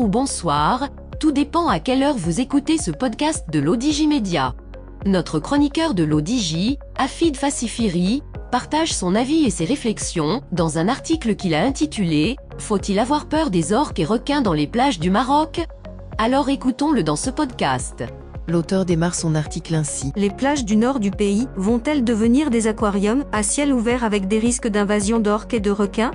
ou bonsoir, tout dépend à quelle heure vous écoutez ce podcast de l'ODJ Média. Notre chroniqueur de l'ODJ, Afid Fassifiri, partage son avis et ses réflexions dans un article qu'il a intitulé « Faut-il avoir peur des orques et requins dans les plages du Maroc ?» Alors écoutons-le dans ce podcast. L'auteur démarre son article ainsi. Les plages du nord du pays vont-elles devenir des aquariums à ciel ouvert avec des risques d'invasion d'orques et de requins?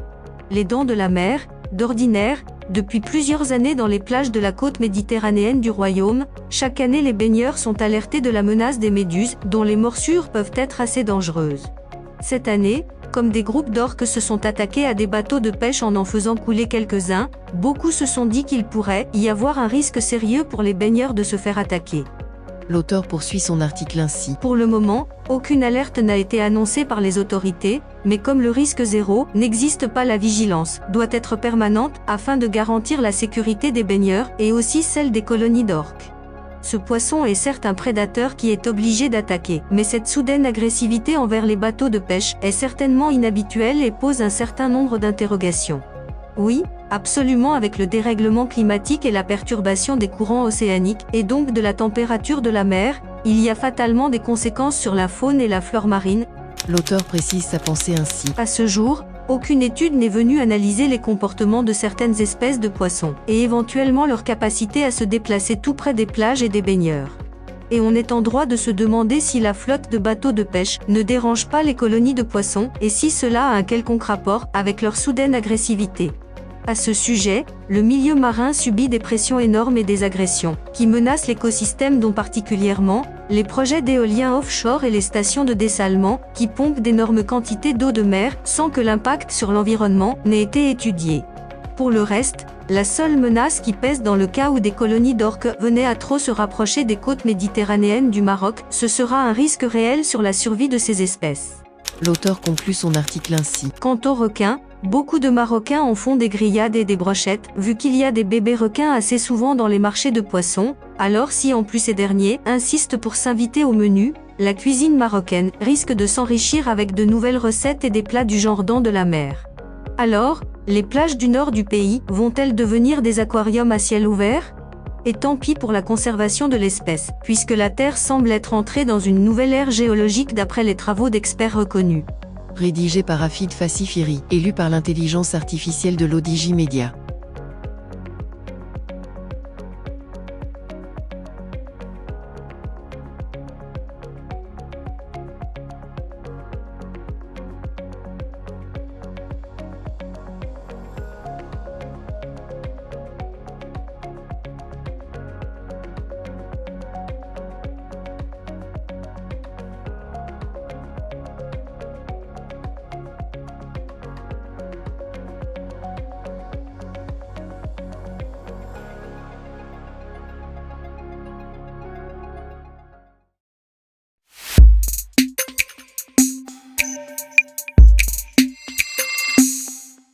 Les dents de la mer, d'ordinaire, depuis plusieurs années dans les plages de la côte méditerranéenne du royaume, chaque année les baigneurs sont alertés de la menace des méduses, dont les morsures peuvent être assez dangereuses. Cette année, comme des groupes d'orques se sont attaqués à des bateaux de pêche en faisant couler quelques-uns, beaucoup se sont dit qu'il pourrait y avoir un risque sérieux pour les baigneurs de se faire attaquer. L'auteur poursuit son article ainsi. Pour le moment, aucune alerte n'a été annoncée par les autorités, mais comme le risque zéro n'existe pas, la vigilance doit être permanente afin de garantir la sécurité des baigneurs et aussi celle des colonies d'orques. Ce poisson est certes un prédateur qui est obligé d'attaquer, mais cette soudaine agressivité envers les bateaux de pêche est certainement inhabituelle et pose un certain nombre d'interrogations. Oui, absolument, avec le dérèglement climatique et la perturbation des courants océaniques, et donc de la température de la mer, il y a fatalement des conséquences sur la faune et la flore marine. L'auteur précise sa pensée ainsi. À ce jour, aucune étude n'est venue analyser les comportements de certaines espèces de poissons, et éventuellement leur capacité à se déplacer tout près des plages et des baigneurs. Et on est en droit de se demander si la flotte de bateaux de pêche ne dérange pas les colonies de poissons, et si cela a un quelconque rapport avec leur soudaine agressivité. À ce sujet, le milieu marin subit des pressions énormes et des agressions, qui menacent l'écosystème, dont particulièrement les projets d'éoliens offshore et les stations de dessalement, qui pompent d'énormes quantités d'eau de mer sans que l'impact sur l'environnement n'ait été étudié. Pour le reste, la seule menace qui pèse dans le cas où des colonies d'orques venaient à trop se rapprocher des côtes méditerranéennes du Maroc, ce sera un risque réel sur la survie de ces espèces. L'auteur conclut son article ainsi. Quant aux requins, beaucoup de Marocains en font des grillades et des brochettes, vu qu'il y a des bébés requins assez souvent dans les marchés de poissons. Alors si en plus ces derniers insistent pour s'inviter au menu, la cuisine marocaine risque de s'enrichir avec de nouvelles recettes et des plats du genre dents de la mer. Alors, les plages du nord du pays vont-elles devenir des aquariums à ciel ouvert? Et tant pis pour la conservation de l'espèce, puisque la Terre semble être entrée dans une nouvelle ère géologique d'après les travaux d'experts reconnus. Rédigé par Afid Fassifiri, élu par l'intelligence artificielle de l'ODJ Média.